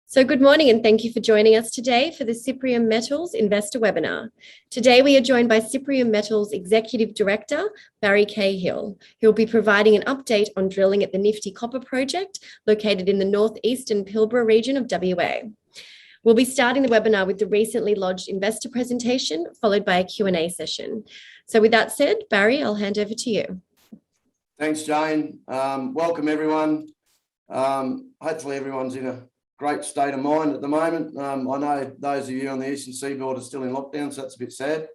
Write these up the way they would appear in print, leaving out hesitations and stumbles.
So good morning and thank you for joining us today for the Cyprium Metals Investor Webinar. Today we are joined by Cyprium Metals Executive Director, Barry Cahill, who will be providing an update on drilling at the Nifty copper project located in the northeastern Pilbara region of WA. We'll be starting the webinar with the recently lodged investor presentation, followed by a Q&A session. So with that said, Barry, I'll hand over to you. Thanks, Jane. Welcome everyone. Hopefully everyone's in a great state of mind at the moment. I know those of you on the eastern seaboard are still in lockdown, so that's a bit sad.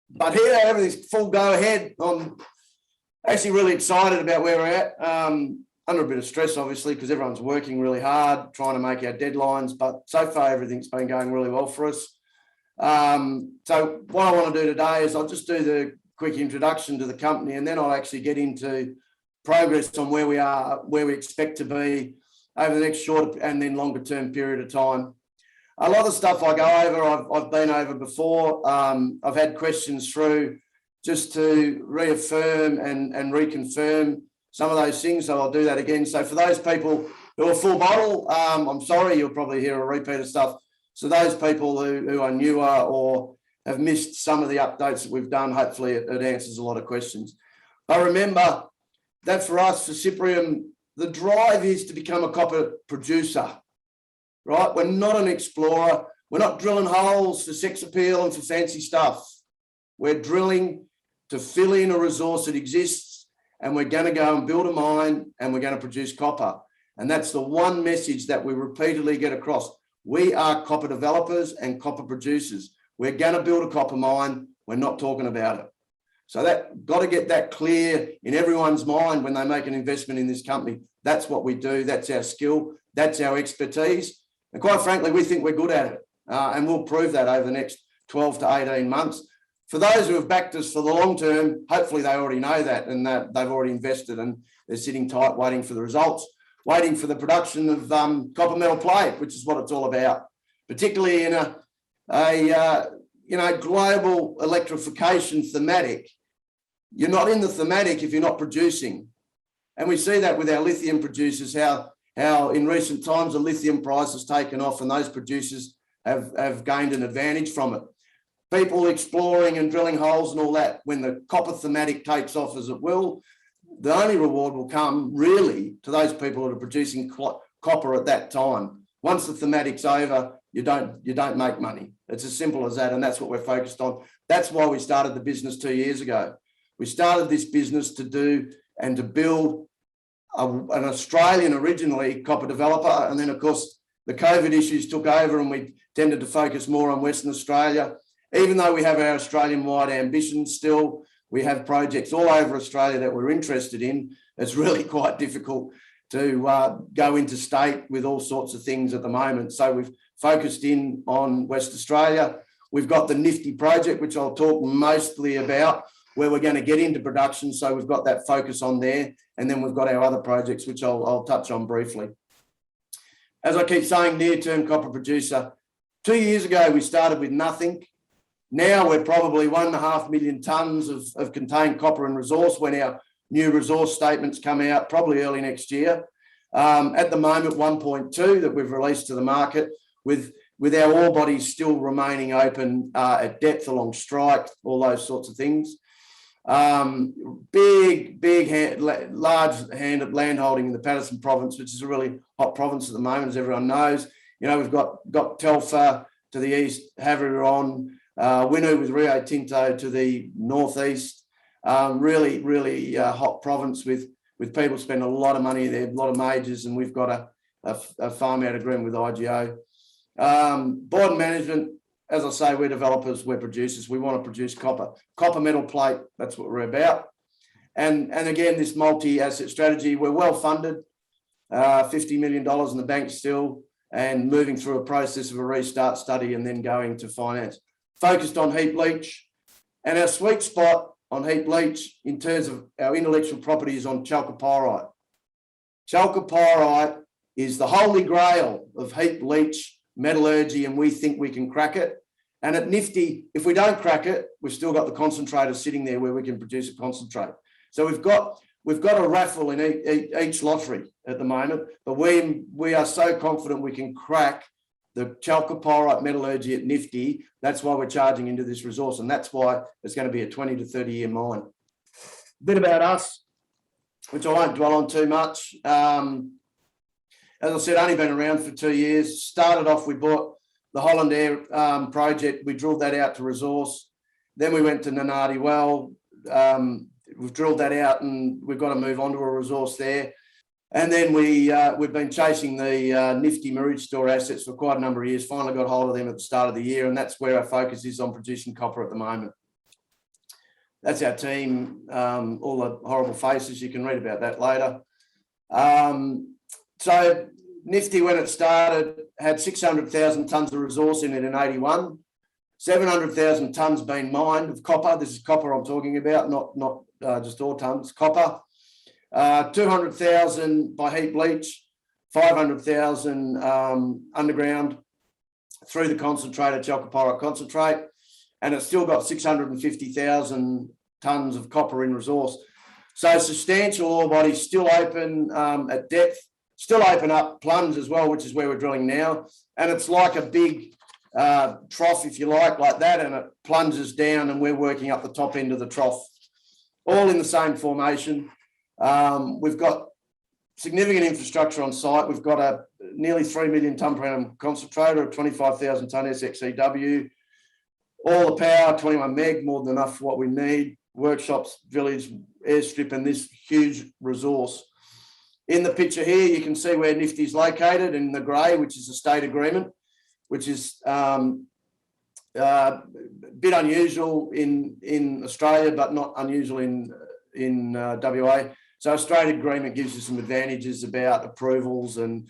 But here, everything's full go ahead. I'm actually really excited about where we're at. Under a bit of stress, obviously, because everyone's working really hard, trying to make our deadlines. But so far, everything's been going really well for us. So what I want to do today is I'll just do the quick introduction to the company, and then I'll actually get into progress on where we are, where we expect to be over the next short and then longer term period of time. A lot of stuff I go over, I've been over before. I've had questions through just to reaffirm and reconfirm some of those things, so I'll do that again. So for those people who are full bottle, I'm sorry, you'll probably hear a repeat of stuff. So those people who are newer or have missed some of the updates that we've done, hopefully it answers a lot of questions. But remember that for us, for Cyprium, the drive is to become a copper producer, right? We're not an explorer. We're not drilling holes for sex appeal and for fancy stuff. We're drilling to fill in a resource that exists, and we're going to go and build a mine, and we're going to produce copper. And that's the one message that we repeatedly get across. We are copper developers and copper producers. We're going to build a copper mine. We're not talking about it. So that got to get that clear in everyone's mind when they make an investment in this company. That's what we do. That's our skill. That's our expertise. And quite frankly, we think we're good at it. And we'll prove that over the next 12 to 18 months. For those who have backed us for the long term, hopefully they already know that and that they've already invested and they're sitting tight waiting for the results, waiting for the production of copper metal plate, which is what it's all about, particularly in a global electrification thematic. You're not in the thematic if you're not producing. And we see that with our lithium producers, how in recent times the lithium price has taken off and those producers have gained an advantage from it. People exploring and drilling holes and all that, when the copper thematic takes off as it will, the only reward will come really to those people that are producing copper at that time. Once the thematic's over, you don't make money. It's as simple as that, and that's what we're focused on. That's why we started the business 2 years ago. We started this business to do and to build an Australian originally copper developer, and then of course the COVID issues took over and we tended to focus more on Western Australia. Even though we have our Australian-wide ambitions still, we have projects all over Australia that we're interested in. It's really quite difficult to go interstate with all sorts of things at the moment. So we've focused in on West Australia. We've got the Nifty project, which I'll talk mostly about, where we're going to get into production. So we've got that focus on there. And then we've got our other projects, which I'll touch on briefly. As I keep saying, near-term copper producer. 2 years ago, we started with nothing. Now we're probably 1.5 million tonnes of contained copper and resource when our new resource statements come out, probably early next year. At the moment, 1.2 that we've released to the market, with our ore bodies still remaining open at depth along strike, all those sorts of things. Large hand of land holding in the Paterson province, which is a really hot province at the moment, as everyone knows. You know, we've got Telfer to the east, Havieron, Winu with Rio Tinto to the northeast. Really hot province with people spending a lot of money there, a lot of majors, and we've got a farm out agreement with IGO. Board and management, as I say, we're developers, we're producers. We want to produce copper metal plate. That's what we're about. And again, this multi-asset strategy, we're well funded, $50 million in the bank still, and moving through a process of a restart study and then going to finance. Focused on heap leach, and our sweet spot on heap leach in terms of our intellectual property is on chalcopyrite. Chalcopyrite is the holy grail of heap leach metallurgy, and we think we can crack it. And at Nifty, if we don't crack it, we've still got the concentrator sitting there where we can produce a concentrate. So we've got a raffle in each lottery at the moment, but we are so confident we can crack the chalcopyrite metallurgy at Nifty. That's why we're charging into this resource, and that's why it's going to be a 20 to 30 year mine. A bit about us, which I won't dwell on too much. As I said, only been around for 2 years. Started off, we bought the Holland Air project. We drilled that out to resource. Then we went to Nanati Well. We've drilled that out, and we've got to move on to a resource there. And then we've been chasing the Nifty Maroochydore assets for quite a number of years. Finally got hold of them at the start of the year, and that's where our focus is on producing copper at the moment. That's our team, all the horrible faces. You can read about that later. So Nifty, when it started, had 600,000 tonnes of resource in it in 81. 700,000 tonnes been mined of copper. This is copper I'm talking about, not just ore tonnes, copper. 200,000 by heap leach, 500,000 underground through the concentrator, chalcopyrite concentrate, and it's still got 650,000 tonnes of copper in resource. So substantial ore body, still open at depth, still open up plunge as well, which is where we're drilling now. And it's like a big trough, if you like that, and it plunges down, and we're working up the top end of the trough, all in the same formation. We've got significant infrastructure on site. We've got a nearly 3 million tonne per annum concentrator, a 25,000 tonne SXEW, all the power, 21 meg, more than enough for what we need. Workshops, village, airstrip, and this huge resource. In the picture here, you can see where Nifty is located in the grey, which is a state agreement, which is a bit unusual in Australia, but not unusual in WA. So a state agreement gives you some advantages about approvals and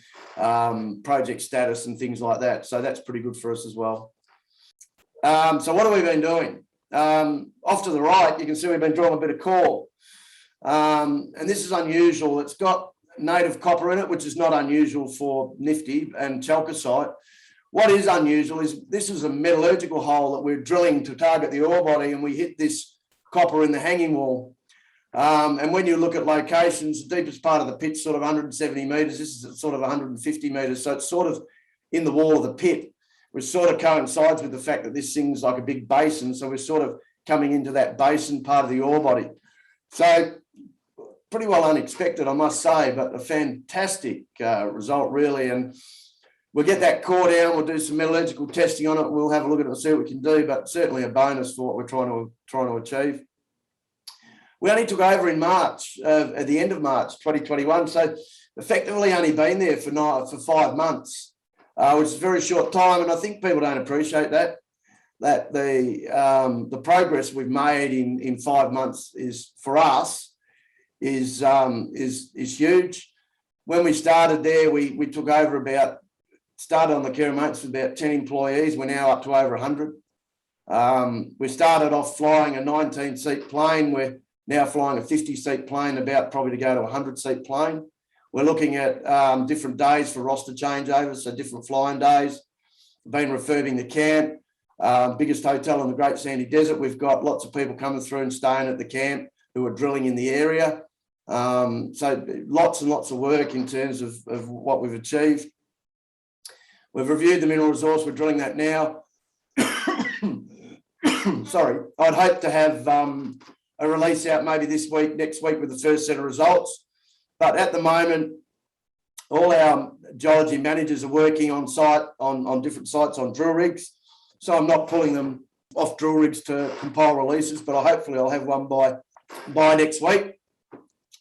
project status and things like that. So that's pretty good for us as well. So what have we been doing? Off to the right, you can see we've been drawing a bit of core. And this is unusual. It's got native copper in it, which is not unusual for Nifty and chalcocite. What is unusual is this is a metallurgical hole that we're drilling to target the ore body, and we hit this copper in the hanging wall. And when you look at locations, the deepest part of the pit's sort of 170 metres. This is sort of 150 metres. So it's sort of in the wall of the pit, which sort of coincides with the fact that this thing's like a big basin. So we're sort of coming into that basin part of the ore body. So pretty well unexpected, I must say, but a fantastic result, really. And we'll get that core down. We'll do some metallurgical testing on it. We'll have a look at it and see what we can do, but certainly a bonus for what we're trying to achieve. We only took over in March, at the end of March 2021, so effectively only been there for 5 months, which is a very short time, and I think people don't appreciate that the progress we've made in 5 months is, for us, is huge. When we started there, we took over started on the care and maintenance with about 10 employees. We're now up to over 100. We started off flying a 19-seat plane. We're now flying a 50-seat plane, about probably to go to a 100-seat plane. We're looking at different days for roster changeovers, so different flying days. We've been refurbing the camp, biggest hotel in the Great Sandy Desert. We've got lots of people coming through and staying at the camp who are drilling in the area. So lots and lots of work in terms of what we've achieved. We've reviewed the mineral resource. We're drilling that now. Sorry, I'd hope to have a release out maybe this week, next week, with the first set of results. But at the moment, all our geology managers are working on site, on different sites on drill rigs. So I'm not pulling them off drill rigs to compile releases, but hopefully I'll have one by next week.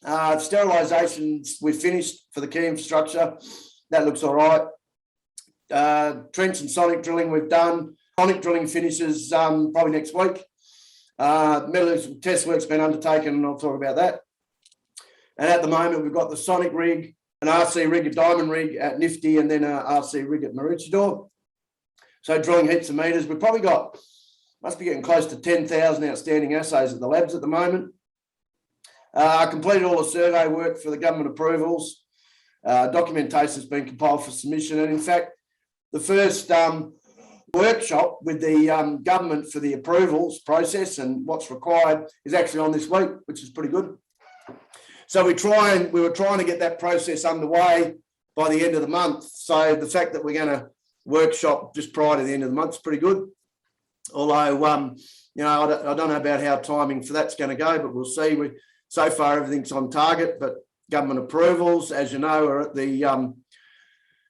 Sterilisations we've finished for the key infrastructure. That looks all right. Trench and sonic drilling we've done. Sonic drilling finishes probably next week. Metallurgical test work's been undertaken, and I'll talk about that. And at the moment, we've got the sonic rig, an RC rig, a diamond rig at Nifty, and then an RC rig at Maroochydore. So drilling heaps of meters. We've probably must be getting close to 10,000 outstanding assays at the labs at the moment. I completed all the survey work for the government approvals. Documentation's been compiled for submission. And in fact, the first workshop with the government for the approvals process and what's required is actually on this week, which is pretty good. So we were trying to get that process underway by the end of the month. So the fact that we're going to workshop just prior to the end of the month is pretty good. Although, you know, I don't know about how timing for that's going to go, but we'll see. So far, everything's on target, but government approvals, as you know, are at the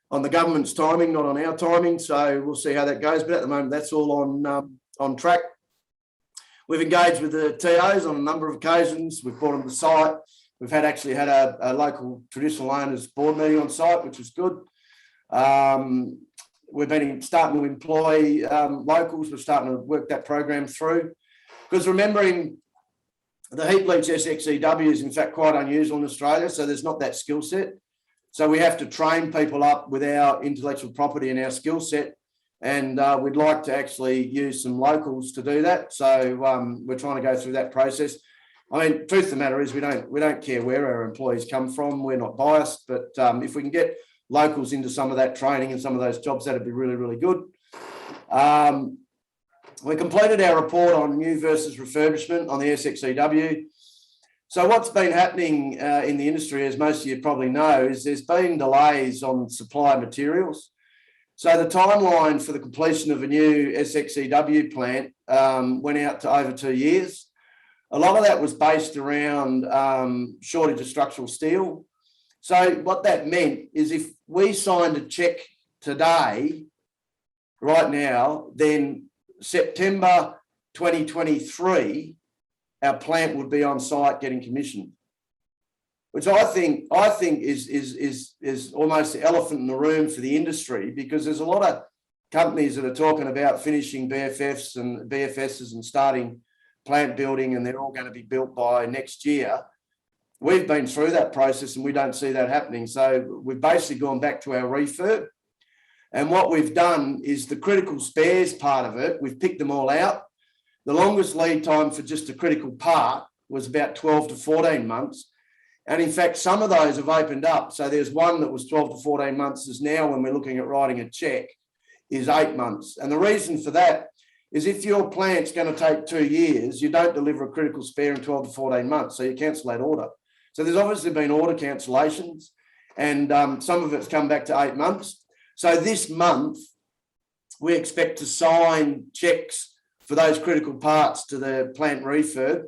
on the government's timing, not on our timing. So we'll see how that goes. But at the moment, that's all on track. We've engaged with the TOs on a number of occasions. We've brought them to site. We've actually had a local traditional owners board meeting on site, which was good. We've been starting to employ locals. We're starting to work that program through. Because remembering the heap leach SXEW is in fact quite unusual in Australia, so there's not that skill set. So we have to train people up with our intellectual property and our skill set, and we'd like to actually use some locals to do that. So we're trying to go through that process. I mean, truth of the matter is we don't care where our employees come from. We're not biased, but if we can get locals into some of that training and some of those jobs, that'd be really, really good. We completed our report on new versus refurbishment on the SXEW. So what's been happening in the industry, as most of you probably know, is there's been delays on supply of materials. So the timeline for the completion of a new SXEW plant went out to over 2 years. A lot of that was based around shortage of structural steel. So what that meant is if we signed a check today, right now, then September 2023, our plant would be on site getting commissioned, which I think is almost the elephant in the room for the industry, because there's a lot of companies that are talking about finishing BFSs and starting plant building, and they're all going to be built by next year. We've been through that process and we don't see that happening. So we've basically gone back to our refurb. And what we've done is the critical spares part of it, we've picked them all out. The longest lead time for just a critical part was about 12 to 14 months. And in fact, some of those have opened up. So there's one that was 12 to 14 months is now, when we're looking at writing a check, is 8 months. And the reason for that is if your plant's going to take 2 years, you don't deliver a critical spare in 12 to 14 months. So you cancel that order. So there's obviously been order cancellations, and some of it's come back to 8 months. So this month, we expect to sign checks for those critical parts to the plant refurb,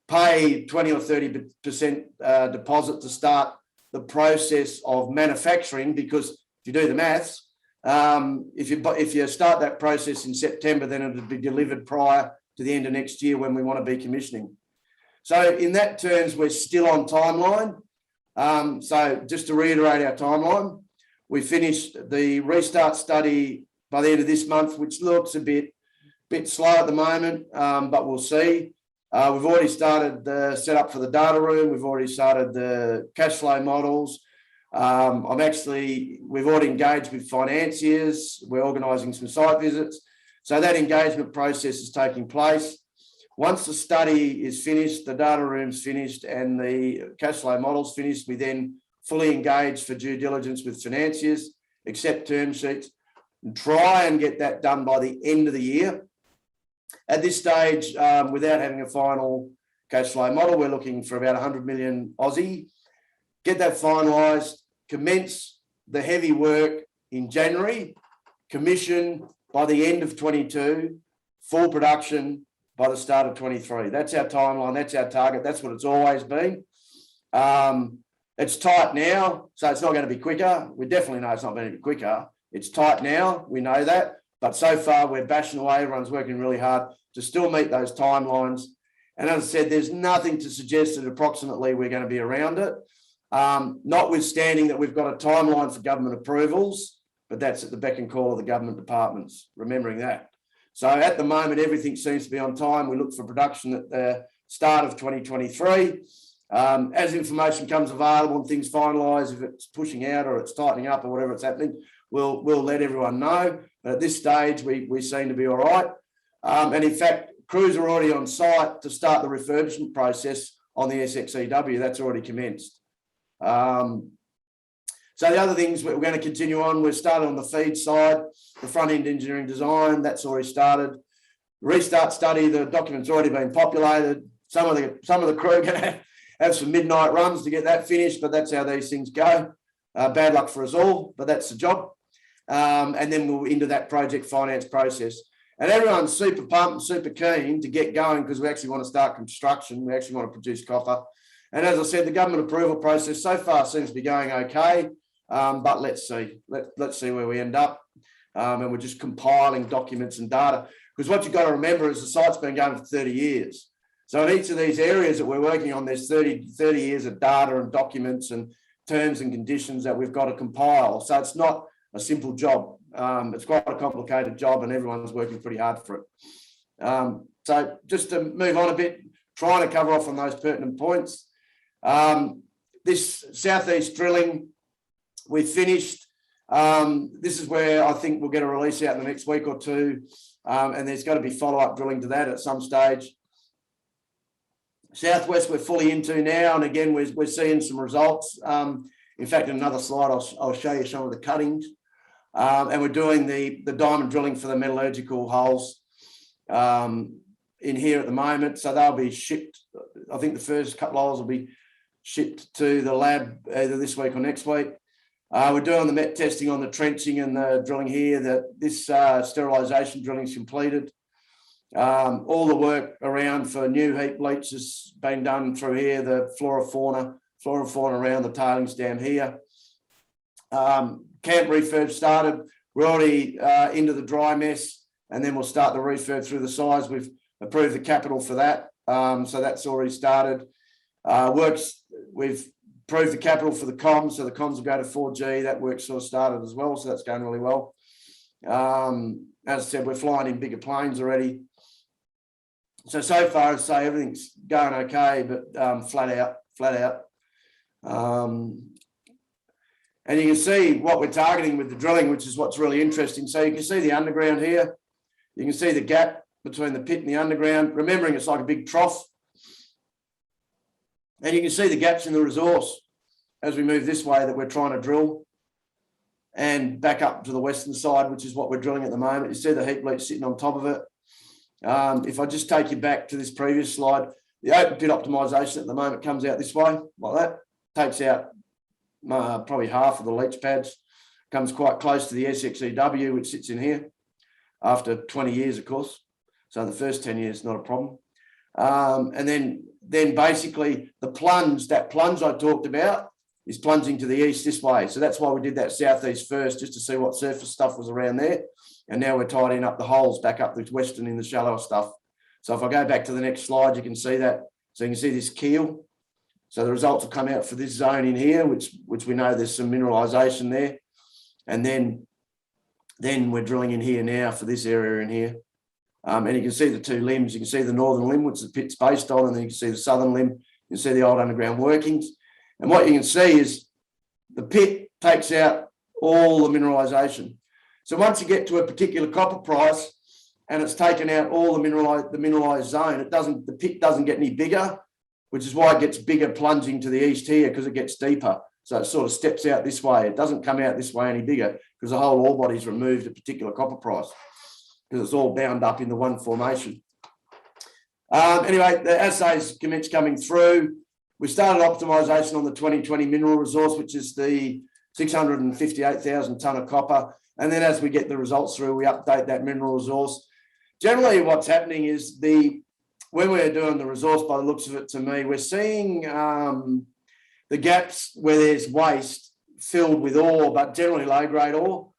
pay 20 or 30% deposit to start the process of manufacturing, because if you do the maths, if you start that process in September, then it'll be delivered prior to the end of next year when we want to be commissioning. So in that terms, we're still on timeline. So just to reiterate our timeline, we finished the restart study by the end of this month, which looks a bit slow at the moment, but we'll see. We've already started the setup for the data room. We've already started the cash flow models. We've already engaged with financiers. We're organising some site visits. So that engagement process is taking place. Once the study is finished, the data room's finished, and the cash flow model's finished, we then fully engage for due diligence with financiers, accept term sheets, and try and get that done by the end of the year. At this stage, without having a final cash flow model, we're looking for about 100 million Aussie. Get that finalised, commence the heavy work in January, commission by the end of 22, full production by the start of 23. That's our timeline, that's our target, that's what it's always been. It's tight now, so it's not going to be quicker. We definitely know it's not going to be quicker. It's tight now, we know that, but so far we're bashing away, everyone's working really hard to still meet those timelines. And as I said, there's nothing to suggest that approximately we're going to be around it, notwithstanding that we've got a timeline for government approvals, but that's at the beck and call of the government departments, remembering that. So at the moment, everything seems to be on time. We look for production at the start of 2023. As information comes available and things finalise, if it's pushing out or it's tightening up or whatever it's happening, we'll let everyone know. But at this stage, we seem to be all right. And in fact, crews are already on site to start the refurbishment process on the SXEW. That's already commenced. So the other things we're going to continue on, we've started on the feed side, the front-end engineering design, that's already started. Restart study, the document's already been populated. Some of the crew are going to have some midnight runs to get that finished, but that's how these things go. Bad luck for us all, but that's the job. And then we'll into that project finance process. And everyone's super pumped and super keen to get going because we actually want to start construction. We actually want to produce copper. And as I said, the government approval process so far seems to be going okay, but let's see. Let's see where we end up. And we're just compiling documents and data. Because what you've got to remember is the site's been going for 30 years. So in each of these areas that we're working on, there's 30 years of data and documents and terms and conditions that we've got to compile. So it's not a simple job. It's quite a complicated job and everyone's working pretty hard for it. So just to move on a bit, trying to cover off on those pertinent points. This southeast drilling, we finished. This is where I think we'll get a release out in the next week or two. And there's going to be follow-up drilling to that at some stage. Southwest, we're fully into now. And again, we're seeing some results. In fact, in another slide, I'll show you some of the cuttings. And we're doing the diamond drilling for the metallurgical holes in here at the moment. So they'll be shipped. I think the first couple of holes will be shipped to the lab either this week or next week. We're doing the met testing on the trenching and the drilling here. This sterilisation drilling is completed. All the work around for new heap leach has been done through here, the flora fauna around the tailings dam here. Camp refurb started. We're already into the dry mess, and then we'll start the refurb through the size. We've approved the capital for that, so that's already started. We've approved the capital for the comms, so the comms will go to 4G. That work sort of started as well, so that's going really well. As I said, we're flying in bigger planes already. So far, I'd say everything's going okay, but flat out. And you can see what we're targeting with the drilling, which is what's really interesting. So you can see the underground here. You can see the gap between the pit and the underground, remembering it's like a big trough. And you can see the gaps in the resource as we move this way that we're trying to drill, and back up to the western side, which is what we're drilling at the moment. You see the heap leach sitting on top of it. If I just take you back to this previous slide, the open pit optimisation at the moment comes out this way, like that. Takes out probably half of the leach pads, comes quite close to the SXEW, which sits in here after 20 years, of course. So the first 10 years, not a problem. And then basically the plunge, that plunge I talked about is plunging to the east this way. So that's why we did that southeast first, just to see what surface stuff was around there. And now we're tidying up the holes back up the western in the shallower stuff. So if I go back to the next slide, you can see that. So you can see this keel. So the results will come out for this zone in here, which we know there's some mineralisation there. And then we're drilling in here now for this area in here. And you can see the two limbs. You can see the northern limb, which the pit's based on, and then you can see the southern limb. You can see the old underground workings. And what you can see is the pit takes out all the mineralisation. So once you get to a particular copper price and it's taken out all the mineralised zone, the pit doesn't get any bigger, which is why it gets bigger plunging to the east here, because it gets deeper. So it sort of steps out this way. It doesn't come out this way any bigger because the whole ore body's removed a particular copper price, because it's all bound up in the one formation. Anyway, the assays commenced coming through. We started optimisation on the 2020 mineral resource, which is the 658,000 tonne of copper. And then as we get the results through, we update that mineral resource. Generally, what's happening is when we're doing the resource, by the looks of it to me, we're seeing the gaps where there's waste filled with ore, but generally low-grade ore,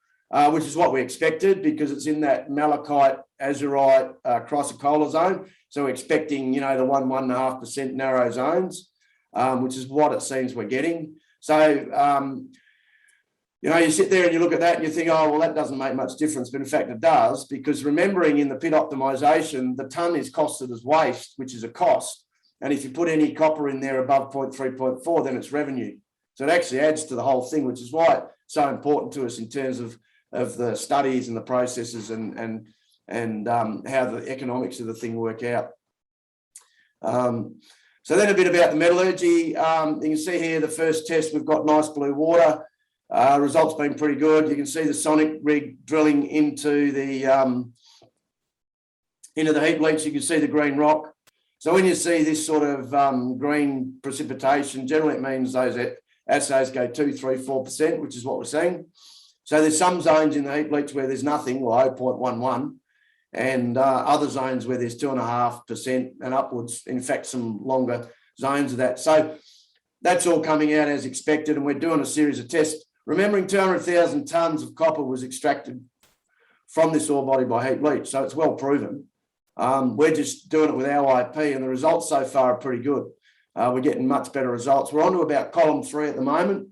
which is what we expected because it's in that malachite, azurite, chrysocolla zone. So we're expecting, the 1.5% narrow zones, which is what it seems we're getting. So, you sit there and you look at that and you think, oh, well, that doesn't make much difference. But in fact, it does, because remembering in the pit optimisation, the tonne is costed as waste, which is a cost. And if you put any copper in there above 0.3, 0.4, then it's revenue. So it actually adds to the whole thing, which is why it's so important to us in terms of the studies and the processes and how the economics of the thing work out. So then a bit about the metallurgy. You can see here the first test, we've got nice blue water. Results been pretty good. You can see the sonic rig drilling into the heap leach. You can see the green rock. So when you see this sort of green precipitation, generally it means those assays go 2, 3, 4%, which is what we're seeing. So there's some zones in the heap leach where there's nothing, or 0.11, and other zones where there's 2.5% and upwards. In fact, some longer zones of that. So that's all coming out as expected, and we're doing a series of tests. Remembering 200,000 tonnes of copper was extracted from this ore body by heap leach, so it's well proven. We're just doing it with our IP, and the results so far are pretty good. We're getting much better results. We're on to about column 3 at the moment,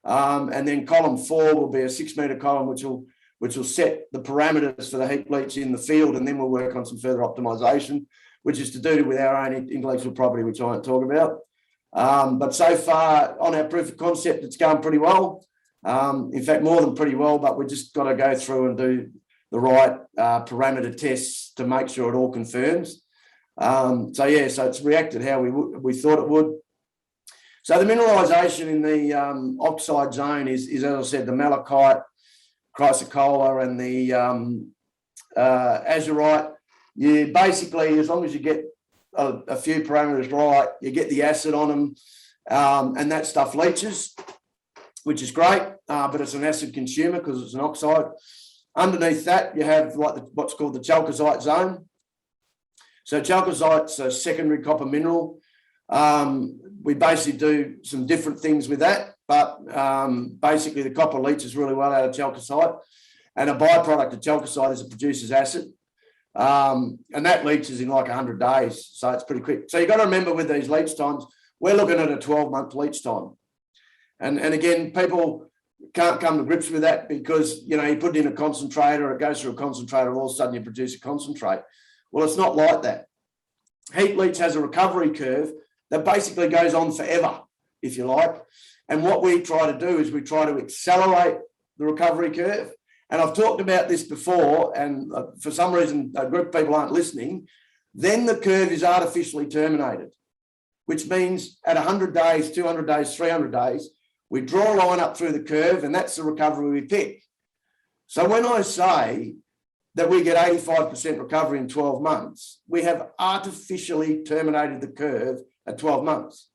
and then column 4 will be a 6-metre column, which will set the parameters for the heap leach in the field, and then we'll work on some further optimisation, which is to do with our own intellectual property, which I won't talk about. But so far on our proof of concept, it's going pretty well. In fact, more than pretty well, but we've just got to go through and do the right parameter tests to make sure it all confirms. So it's reacted how we thought it would. So the mineralisation in the oxide zone is, as I said, the malachite, chrysocolla, and the azurite. You basically, as long as you get a few parameters right, you get the acid on them, and that stuff leaches, which is great, but it's an acid consumer because it's an oxide. Underneath that, you have what's called the chalcocite zone. So chalcocite's a secondary copper mineral. We basically do some different things with that, but basically the copper leaches really well out of chalcocite, and a byproduct of chalcocite is it produces acid, and that leaches in like 100 days, so it's pretty quick. So you've got to remember with these leach times, we're looking at a 12-month leach time. And again, people can't come to grips with that because, you put it in a concentrator, it goes through a concentrator, all of a sudden you produce a concentrate. Well, it's not like that. Heap leach has a recovery curve that basically goes on forever, if you like. And what we try to do is we try to accelerate the recovery curve. And I've talked about this before, and for some reason, a group of people aren't listening. Then the curve is artificially terminated, which means at 100 days, 200 days, 300 days, we draw a line up through the curve, and that's the recovery we pick. So when I say that we get 85% recovery in 12 months, we have artificially terminated the curve at 12 months.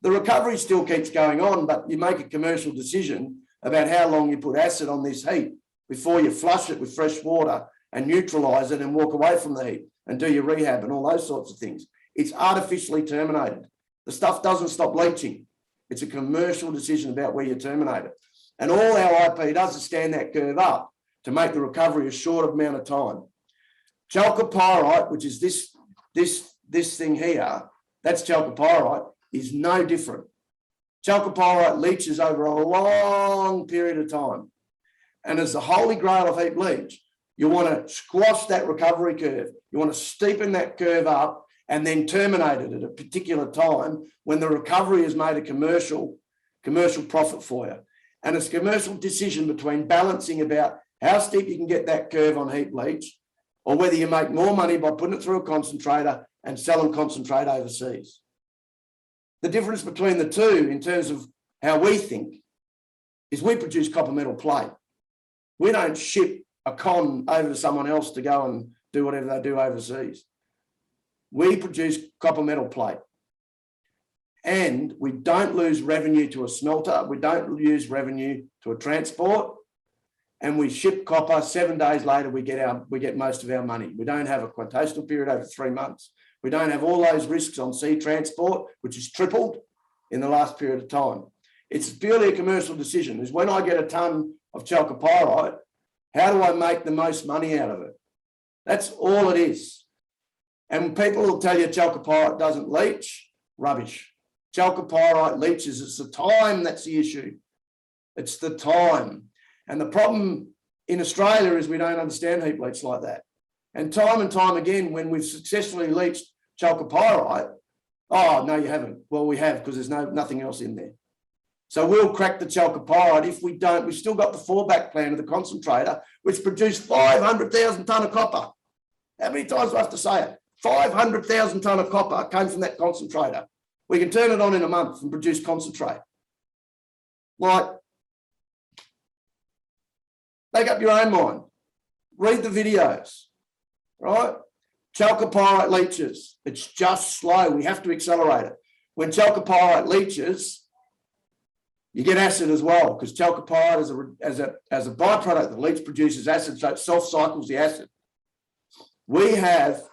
The recovery still keeps going on, but you make a commercial decision about how long you put acid on this heap before you flush it with fresh water and neutralise it and walk away from the heap and do your rehab and all those sorts of things. It's artificially terminated. The stuff doesn't stop leaching. It's a commercial decision about where you terminate it. And all our IP does is stand that curve up to make the recovery a short amount of time. Chalcopyrite, which is this thing here, that's chalcopyrite, is no different. Chalcopyrite leaches over a long period of time. And as the holy grail of heap leach, you want to squash that recovery curve. You want to steepen that curve up and then terminate it at a particular time when the recovery has made a commercial profit for you. And it's a commercial decision between balancing about how steep you can get that curve on heap leach, or whether you make more money by putting it through a concentrator and selling concentrate overseas. The difference between the two in terms of how we think is we produce copper metal plate. We don't ship a con over to someone else to go and do whatever they do overseas. We produce copper metal plate, and we don't lose revenue to a smelter. We don't lose revenue to a transport, and we ship copper. 7 days later, we get most of our money. We don't have a quotational period over 3 months. We don't have all those risks on sea transport, which has tripled in the last period of time. It's purely a commercial decision. Is when I get a ton of chalcopyrite, how do I make the most money out of it? That's all it is. And people will tell you chalcopyrite doesn't leach. Rubbish. Chalcopyrite leaches. It's the time that's the issue. It's the time. And the problem in Australia is we don't understand heap leach like that. And time again, when we've successfully leached chalcopyrite, oh, no, you haven't. Well, we have, because there's nothing else in there. So we'll crack the chalcopyrite. If we don't, we've still got the fallback plan of the concentrator, which produced 500,000 tonne of copper. How many times do I have to say it? 500,000 tonne of copper came from that concentrator. We can turn it on in a month and produce concentrate. Like, make up your own mind. Read the videos, right? Chalcopyrite leaches. It's just slow. We have to accelerate it. When chalcopyrite leaches, you get acid as well, because chalcopyrite as a byproduct, the leach produces acid, so it self-cycles the acid. We have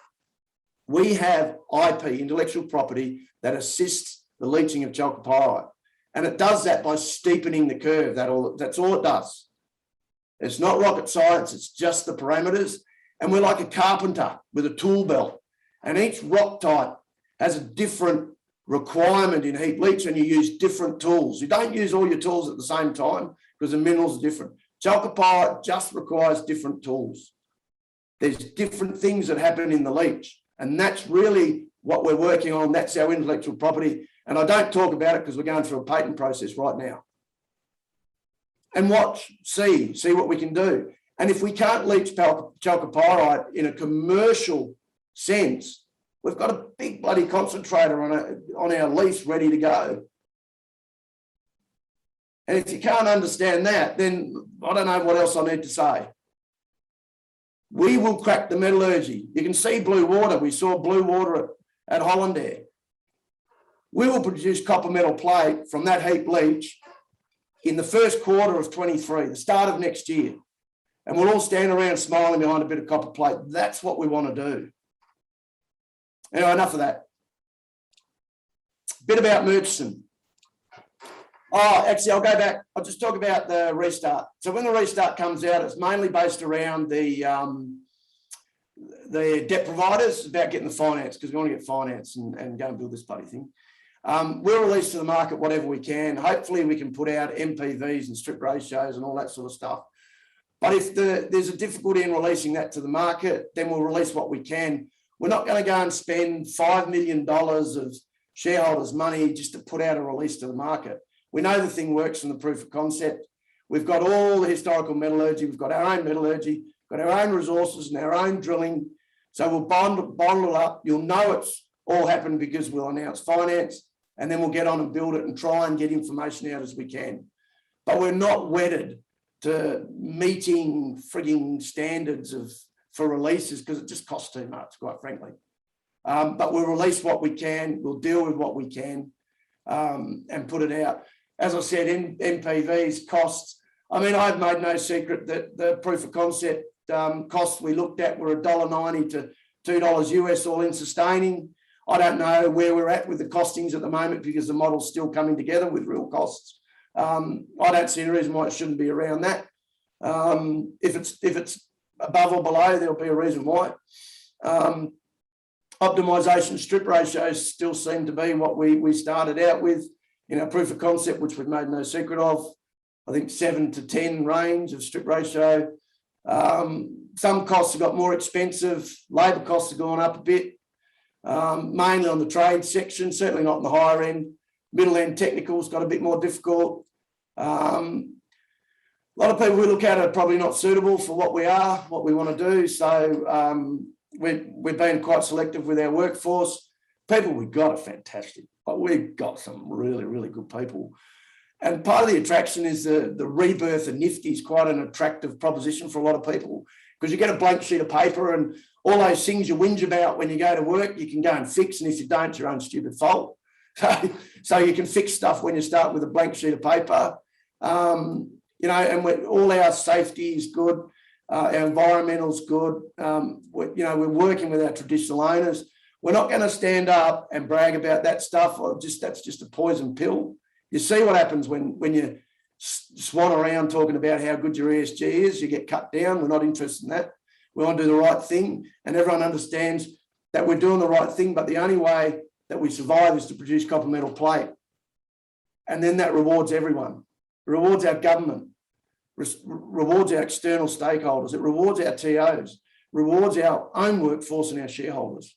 IP, intellectual property, that assists the leaching of chalcopyrite. And it does that by steepening the curve. That's all it does. It's not rocket science, it's just the parameters. And we're like a carpenter with a tool belt. And each rock type has a different requirement in heap leach, and you use different tools. You don't use all your tools at the same time because the minerals are different. Chalcopyrite just requires different tools. There's different things that happen in the leach, and that's really what we're working on. That's our intellectual property. And I don't talk about it because we're going through a patent process right now. And watch, see what we can do. And if we can't leach chalcopyrite in a commercial sense, we've got a big bloody concentrator on our lease ready to go. And if you can't understand that, then I don't know what else I need to say. We will crack the metallurgy. You can see blue water. We saw blue water at Hollandair. We will produce copper metal plate from that heap leach in the first quarter of 23, the start of next year. And we'll all stand around smiling behind a bit of copper plate. That's what we want to do. Anyway, enough of that. Bit about Murchison. Oh, actually, I'll go back. I'll just talk about the restart. So when the restart comes out, it's mainly based around the debt providers. It's about getting the finance, because we want to get finance and go and build this bloody thing. We'll release to the market whatever we can. Hopefully, we can put out MPVs and strip ratios and all that sort of stuff. But if there's a difficulty in releasing that to the market, then we'll release what we can. We're not going to go and spend $5 million of shareholders' money just to put out a release to the market. We know the thing works from the proof of concept. We've got all the historical metallurgy. We've got our own metallurgy, got our own resources and our own drilling. So we'll bundle it up. You'll know it's all happened because we'll announce finance, and then we'll get on and build it and try and get information out as we can. But we're not wedded to meeting frigging standards for releases, because it just costs too much, quite frankly. But we'll release what we can. We'll deal with what we can and put it out. As I said, MPVs, costs. I mean, I've made no secret that the proof of concept costs we looked at were $1.90 to $2 US all in sustaining. I don't know where we're at with the costings at the moment, because the model's still coming together with real costs. I don't see any reason why it shouldn't be around that. If it's above or below, there'll be a reason why. Optimization strip ratios still seem to be what we started out with in our proof of concept, which we've made no secret of. I think 7 to 10 range of strip ratio. Some costs have got more expensive. Labour costs have gone up a bit, mainly on the trade section, certainly not in the higher end. Middle end technicals got a bit more difficult. A lot of people we look at are probably not suitable for what we are, what we want to do. So we've been quite selective with our workforce. People we've got are fantastic. But we've got some really, really good people. And part of the attraction is the rebirth of Nifty is quite an attractive proposition for a lot of people, because you get a blank sheet of paper and all those things you whinge about when you go to work, you can go and fix. And if you don't, it's your own stupid fault. So you can fix stuff when you start with a blank sheet of paper. You know, and all our safety is good. Our environmental's good. We're working with our traditional owners. We're not going to stand up and brag about that stuff. That's just a poison pill. You see what happens when you swan around talking about how good your ESG is. You get cut down. We're not interested in that. We want to do the right thing, and everyone understands that we're doing the right thing. But the only way that we survive is to produce copper metal plate, and then that rewards everyone. It rewards our government, rewards our external stakeholders. It rewards our TOs, rewards our own workforce and our shareholders.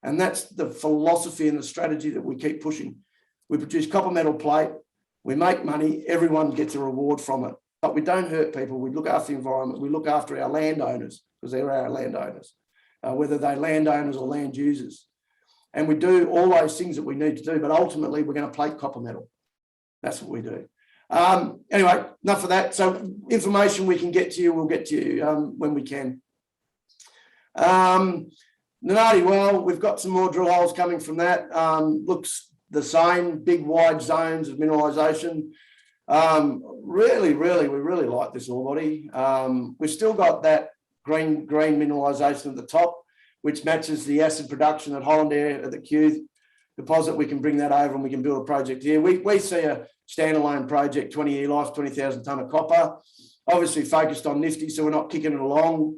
And that's the philosophy and the strategy that we keep pushing. We produce copper metal plate, we make money, everyone gets a reward from it. But we don't hurt people. We look after the environment. We look after our landowners, because they're our landowners, whether they're landowners or land users. And we do all those things that we need to do, but ultimately we're going to plate copper metal. That's what we do. Anyway, enough of that. So information we can get to you, we'll get to you when we can. Nifty, well, we've got some more drill holes coming from that. Looks the same, big wide zones of mineralisation. We really like this ore body. We've still got that green mineralisation at the top, which matches the acid production at Holland Air at the Q deposit. We can bring that over and we can build a project here. We see a standalone project, 20-year life, 20,000 tonne of copper, obviously focused on Nifty, so we're not kicking it along.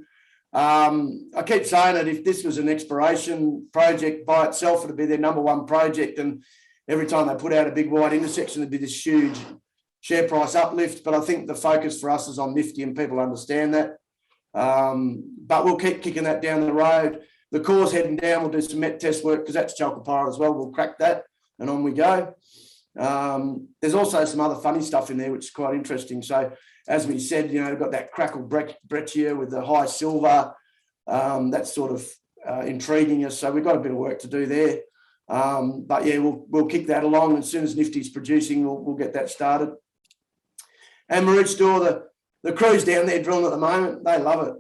I keep saying that if this was an exploration project by itself, it'd be their #1 project, and every time they put out a big wide intersection, there'd be this huge share price uplift. But I think the focus for us is on Nifty, and people understand that. But we'll keep kicking that down the road. The core's heading down. We'll do some met test work because that's chalcopyrite as well. We'll crack that and on we go. There's also some other funny stuff in there, which is quite interesting. So as we said, we've got that crackle breccia with the high silver. That's sort of intriguing us. So we've got a bit of work to do there. But yeah, we'll kick that along. As soon as Nifty's producing, we'll get that started. And Maroochydore, the crew's down there drilling at the moment. They love it.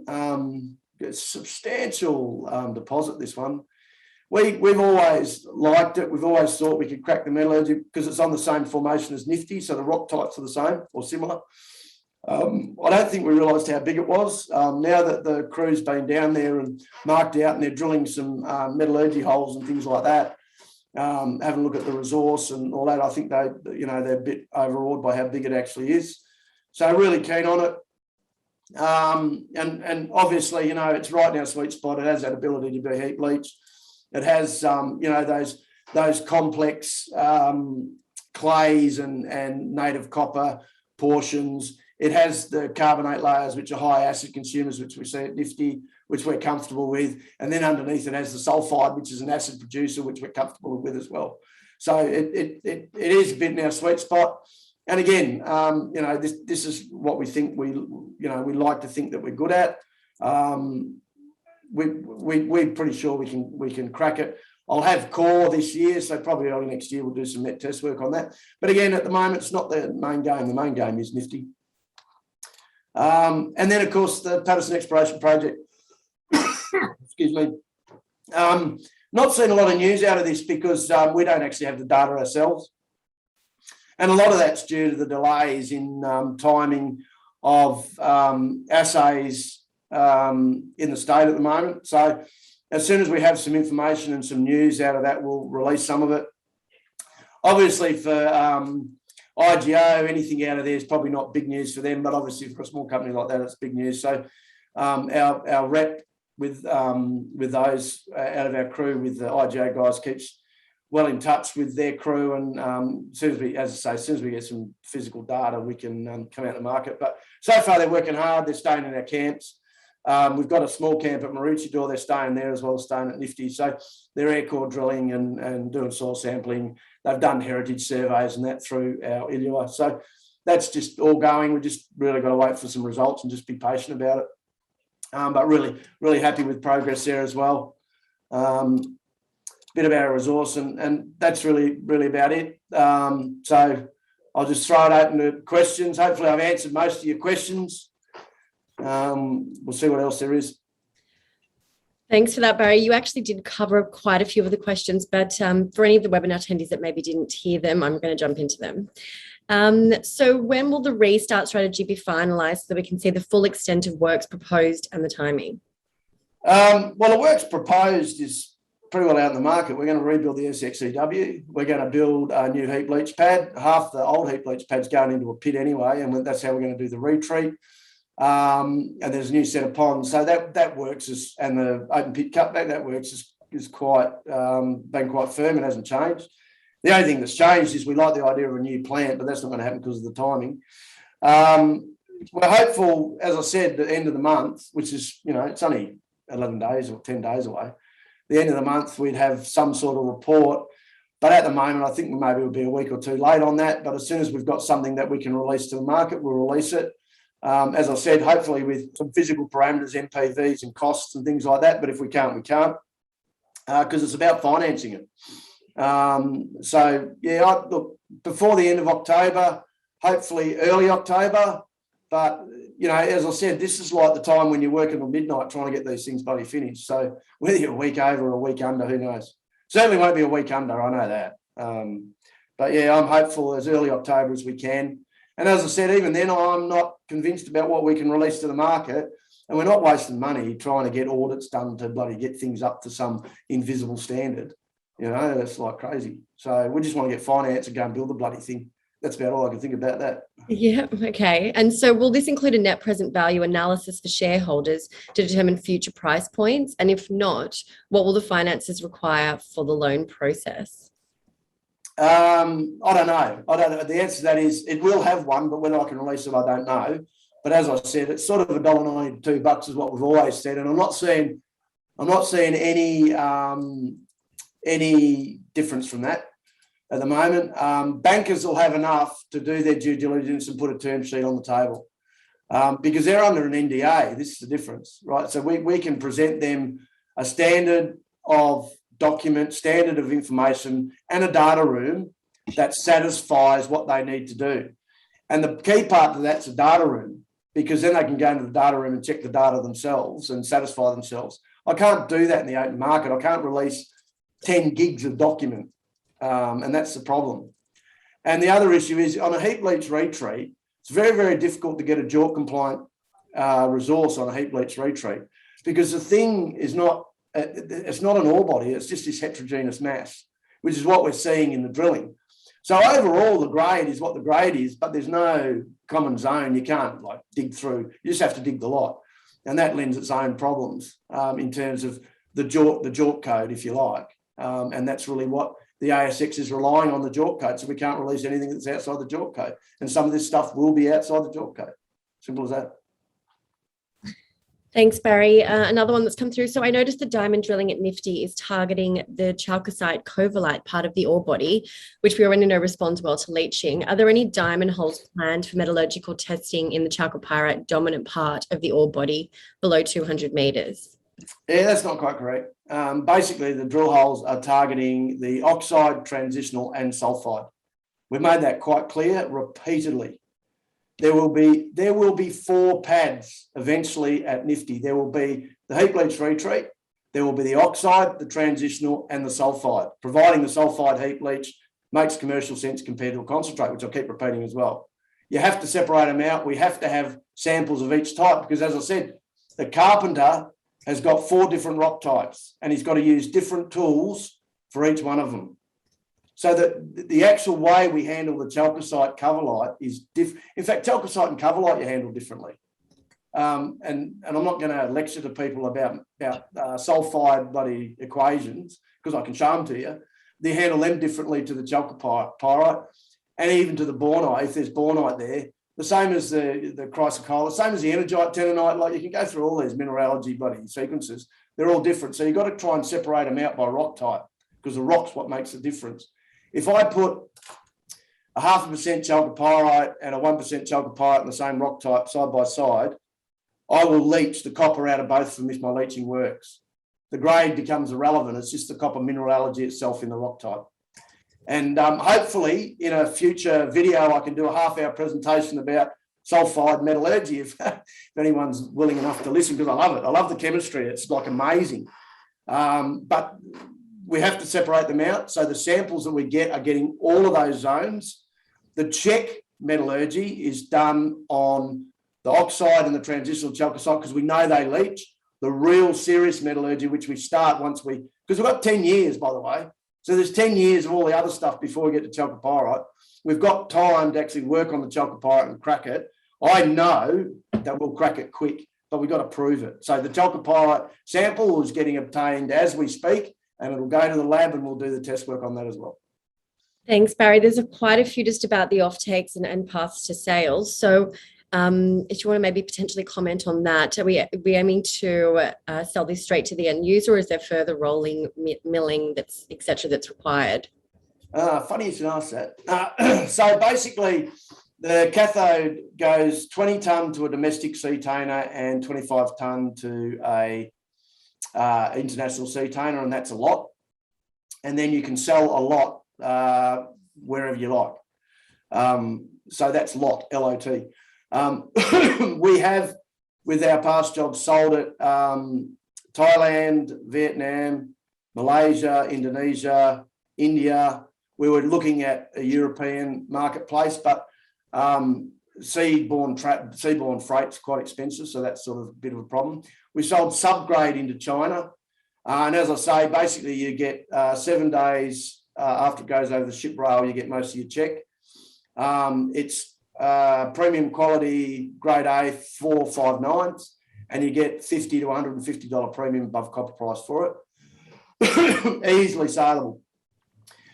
It's a substantial deposit, this one. We've always liked it. We've always thought we could crack the metallurgy because it's on the same formation as Nifty, so the rock types are the same or similar. I don't think we realised how big it was. Now that the crew's been down there and marked out and they're drilling some metallurgy holes and things like that, having a look at the resource and all that, I think they're a bit overawed by how big it actually is. So really keen on it. And obviously, it's right in our sweet spot. It has that ability to be heap leach. It has, those complex clays and native copper portions. It has the carbonate layers, which are high acid consumers, which we see at Nifty, which we're comfortable with. And then underneath it has the sulfide, which is an acid producer, which we're comfortable with as well. So it is a bit in our sweet spot. And again, this is what we think we like to think that we're good at. We're pretty sure we can crack it. I'll have core this year, so probably early next year we'll do some net test work on that. But again, at the moment, it's not the main game. The main game is Nifty. And then, of course, the Paterson exploration project. Excuse me. Not seen a lot of news out of this because we don't actually have the data ourselves. And a lot of that's due to the delays in timing of assays in the state at the moment. So as soon as we have some information and some news out of that, we'll release some of it. Obviously for IGO, anything out of there is probably not big news for them, but obviously for a small company like that, it's big news. So our rep with those out of our crew, with the IGO guys, keeps well in touch with their crew, and as soon as we get some physical data, we can come out to market. But so far they're working hard. They're staying in our camps. We've got a small camp at Maroochydore. They're staying there as well as staying at Nifty. So they're air core drilling and doing soil sampling. They've done heritage surveys and that through our ILUA. So that's just all going. We just really got to wait for some results and just be patient about it. But really, really happy with progress there as well. Bit of our resource, and that's really about it. So I'll just throw it open to questions. Hopefully I've answered most of your questions. We'll see what else there is. Thanks for that, Barry. You actually did cover quite a few of the questions, but for any of the webinar attendees that maybe didn't hear them, I'm going to jump into them. So when will the restart strategy be finalised so that we can see the full extent of works proposed and the timing? Well, the works proposed is pretty well out in the market. We're going to rebuild the SXEW. We're going to build a new heap leach pad. Half the old heap leach pad's going into a pit anyway, and that's how we're going to do the retreat. And there's a new set of ponds. So that works, and the open pit cutback, that works is quite been quite firm. It hasn't changed. The only thing that's changed is we like the idea of a new plant, but that's not going to happen because of the timing. We're hopeful, as I said, the end of the month, which is, it's only 11 days or 10 days away. The end of the month, we'd have some sort of report. But at the moment, I think maybe we'll be a week or two late on that. But as soon as we've got something that we can release to the market, we'll release it. As I said, hopefully with some physical parameters, MPVs and costs and things like that. But if we can't, we can't, because it's about financing it. So, yeah, look, before the end of October, hopefully early October, But, you know, as I said, this is like the time when you're working till midnight trying to get these things bloody finished. So whether you're a week over or a week under, who knows? Certainly won't be a week under, I know that. But yeah, I'm hopeful as early October as we can. And as I said, even then, I'm not convinced about what we can release to the market. And we're not wasting money trying to get audits done to bloody get things up to some invisible standard. You know, that's like crazy. So we just want to get finance and go and build the bloody thing. That's about all I can think about that. Yeah, okay. And so will this include a net present value analysis for shareholders to determine future price points? And if not, what will the finances require for the loan process? I don't know. The answer to that is it will have one, but whether I can release it, I don't know. But as I said, it's sort of $1.90 to $2 is what we've always said. And I'm not seeing any difference from that at the moment. Bankers will have enough to do their due diligence and put a term sheet on the table because they're under an NDA. This is the difference, right? So we can present them a standard of document, standard of information, and a data room that satisfies what they need to do. And the key part of that's a data room, because then they can go into the data room and check the data themselves and satisfy themselves. I can't do that in the open market. I can't release 10 gigs of document, and that's the problem. And the other issue is on a heap leach retreat, it's very, very difficult to get a JORC compliant resource on a heap leach retreat because the thing is not, it's not an ore body, it's just this heterogeneous mass, which is what we're seeing in the drilling. So overall, the grade is what the grade is, but there's no common zone. You can't like dig through. You just have to dig the lot. And that lends its own problems in terms of the JORC code, if you like. And that's really what the ASX is relying on, the JORC code. So we can't release anything that's outside the JORC code. And some of this stuff will be outside the JORC code. Simple as that. Thanks, Barry. Another one that's come through. So I noticed the diamond drilling at Nifty is targeting the chalcocite covellite part of the ore body, which we already know responds well to leaching. Are there any diamond holes planned for metallurgical testing in the chalcopyrite dominant part of the ore body below 200 metres? Yeah, that's not quite correct. Basically, the drill holes are targeting the oxide, transitional, and sulfide. We've made that quite clear repeatedly. There will be 4 pads eventually at Nifty. There will be the heap leach retreat, there will be the oxide, the transitional, and the sulfide, providing the sulfide heap leach makes commercial sense compared to a concentrate, which I'll keep repeating as well. You have to separate them out. We have to have samples of each type because, as I said, the carpenter has got 4 different rock types and he's got to use different tools for each one of them. So that the actual way we handle the chalcocite covellite is different. In fact, chalcocite and covellite you handle differently. And I'm not going to lecture to people about sulfide bloody equations because I can show them to you. They handle them differently to the chalcopyrite and even to the bornite, if there's bornite there. The same as the chrysocolla, same as the energite, tenonite. Like you can go through all these mineralogy bloody sequences. They're all different. So you've got to try and separate them out by rock type because the rock's what makes the difference. If I put a 0.5% chalcopyrite and a 1% chalcopyrite in the same rock type side by side, I will leach the copper out of both of them if my leaching works. The grade becomes irrelevant. It's just the copper mineralogy itself in the rock type. And hopefully in a future video, I can do a half-hour presentation about sulfide metallurgy if anyone's willing enough to listen, because I love it. I love the chemistry. It's like amazing. But we have to separate them out. So the samples that we get are getting all of those zones. The check metallurgy is done on the oxide and the transitional chalcocite because we know they leach. The real serious metallurgy, which we start once because we've got 10 years, by the way. So there's 10 years of all the other stuff before we get to chalcopyrite. We've got time to actually work on the chalcopyrite and crack it. I know that we'll crack it quick, but we've got to prove it. So the chalcopyrite sample is getting obtained as we speak, and it'll go to the lab and we'll do the test work on that as well. Thanks, Barry. There's quite a few just about the offtakes and paths to sales. So if you want to maybe potentially comment on that, are we aiming to sell this straight to the end user, or is there further rolling, milling, et cetera, that's required? Funny you should ask that. So basically, the cathode goes 20 tonne to a domestic sea tainer and 25 tonne to a international sea tainer, and that's a lot. And then you can sell a lot wherever you like. So that's lot, LOT. We have, with our past jobs, sold it Thailand, Vietnam, Malaysia, Indonesia, India. We were looking at a European marketplace, but seaborne freight's quite expensive, so that's sort of a bit of a problem. We sold subgrade into China, and as I say, basically you get 7 days after it goes over the ship rail, you get most of your check. It's premium quality, grade A, 459s, and you get $50 to $150 premium above copper price for it. Easily saleable.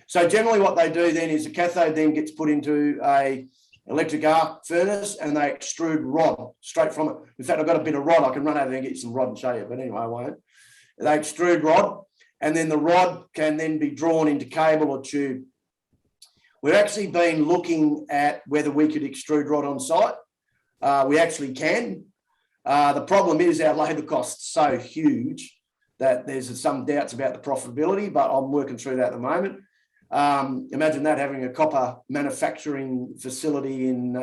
So generally what they do then is the cathode then gets put into a electric arc furnace and they extrude rod straight from it. In fact, I've got a bit of rod. I can run over there and get you some rod and show you, but anyway, I won't. They extrude rod, and then the rod can then be drawn into cable or tube. We've actually been looking at whether we could extrude rod on site. We actually can. The problem is our labour costs so huge that there's some doubts about the profitability, but I'm working through that at the moment. Imagine that, having a copper manufacturing facility in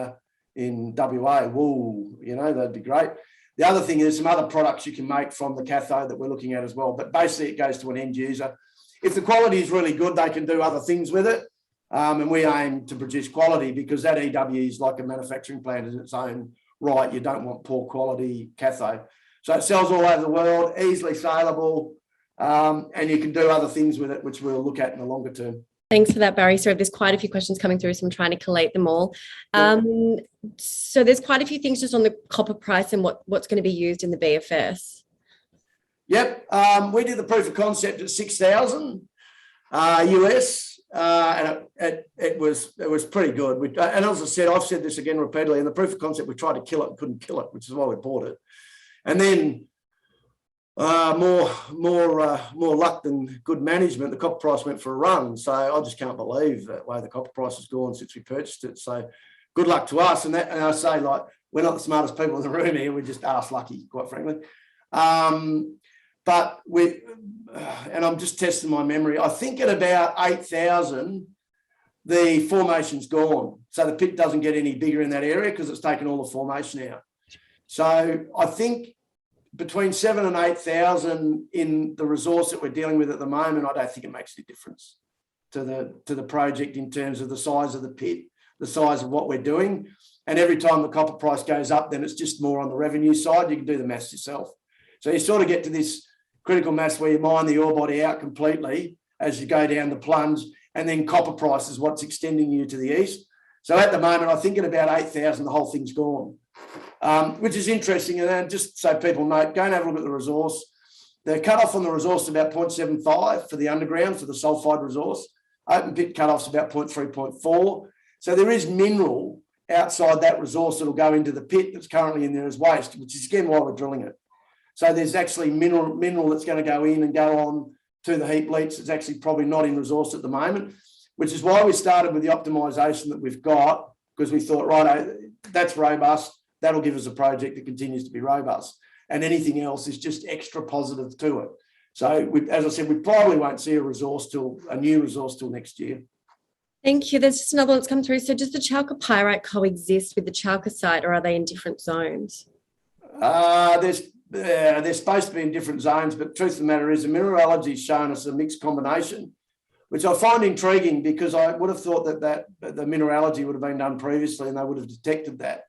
WA. Whoa, you know, that'd be great. The other thing is some other products you can make from the cathode that we're looking at as well. But basically it goes to an end user. If the quality is really good, they can do other things with it. And we aim to produce quality, because that EW is like a manufacturing plant in its own right. You don't want poor quality cathode. So it sells all over the world, easily saleable, and you can do other things with it, which we'll look at in the longer term. Thanks for that, Barry. So there's quite a few questions coming through, so I'm trying to collate them all. So there's quite a few things just on the copper price and what's going to be used in the BFS. Yep. We did the proof of concept at 6,000 US, and it was pretty good. And as I said, I've said this again repeatedly, in the proof of concept, we tried to kill it and couldn't kill it, which is why we bought it. And then more luck than good management, the copper price went for a run. So I just can't believe the way the copper price has gone since we purchased it. So good luck to us. And I say, like, we're not the smartest people in the room here. We're just arse lucky, quite frankly. But and I'm just testing my memory. I think at about 8,000, the formation's gone. So the pit doesn't get any bigger in that area because it's taken all the formation out. So I think between 7,000 and 8,000 in the resource that we're dealing with at the moment, I don't think it makes any difference to the project in terms of the size of the pit, the size of what we're doing. And every time the copper price goes up, then it's just more on the revenue side. You can do the maths yourself. So you sort of get to this critical mass where you mine the ore body out completely as you go down the plunge, and then copper price is what's extending you to the east. So at the moment, I think at about 8,000, the whole thing's gone. Which is interesting. And then just so people know, go and have a look at the resource. The cutoff on the resource is about 0.75 for the underground, for the sulfide resource. Open pit cutoff's about 0.3, 0.4. So there is mineral outside that resource that'll go into the pit that's currently in there as waste, which is again why we're drilling it. So there's actually mineral that's going to go in and go on to the heap leach. It's actually probably not in resource at the moment, which is why we started with the optimisation that we've got, because we thought, right, that's robust. That'll give us a project that continues to be robust. And anything else is just extra positive to it. So, as I said, we probably won't see a new resource till next year. Thank you. There's just another one that's come through. So does the chalcopyrite coexist with the chalcocite, or are they in different zones? They're supposed to be in different zones, but the truth of the matter is the mineralogy has shown us a mixed combination, which I find intriguing, because I would have thought that the mineralogy would have been done previously and they would have detected that.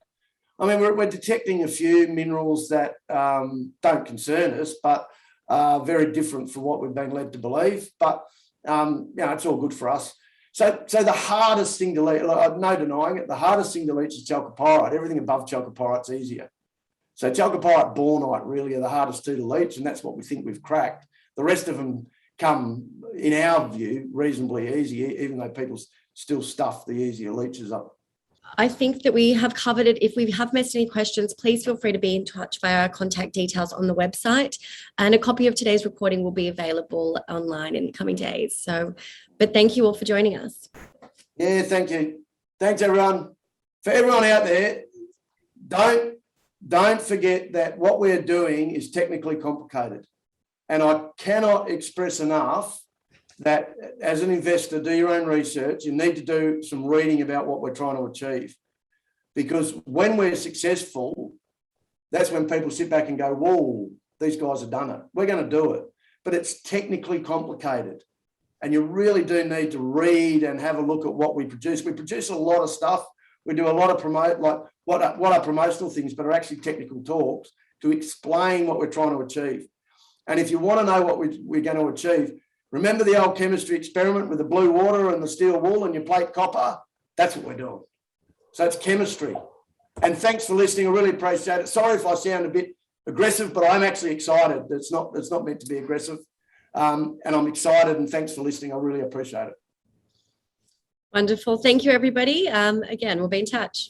I mean, we're detecting a few minerals that don't concern us, but are very different from what we've been led to believe. But, it's all good for us. So the hardest thing to leach, no denying it, the hardest thing to leach is chalcopyrite. Everything above chalcopyrite's easier. So chalcopyrite, bornite really are the hardest two to leach, and that's what we think we've cracked. The rest of them come, in our view, reasonably easy, even though people still stuff the easier leaches up. I think that we have covered it. If we have missed any questions, please feel free to be in touch via our contact details on the website. And a copy of today's recording will be available online in the coming days. But thank you all for joining us. Yeah, thank you. Thanks, everyone. For everyone out there, don't forget that what we're doing is technically complicated. And I cannot express enough that as an investor, do your own research. You need to do some reading about what we're trying to achieve. because when we're successful, that's when people sit back and go, whoa, these guys have done it. We're going to do it. But it's technically complicated. And you really do need to read and have a look at what we produce. We produce a lot of stuff. We do a lot of what are promotional things, but are actually technical talks to explain what we're trying to achieve. And if you want to know what we're going to achieve, remember the old chemistry experiment with the blue water and the steel wool and your plate copper? That's what we're doing. So it's chemistry. And thanks for listening. I really appreciate it. Sorry if I sound a bit aggressive, but I'm actually excited. It's not meant to be aggressive. And I'm excited, and thanks for listening. I really appreciate it. Wonderful. Thank you, everybody. Again, we'll be in touch.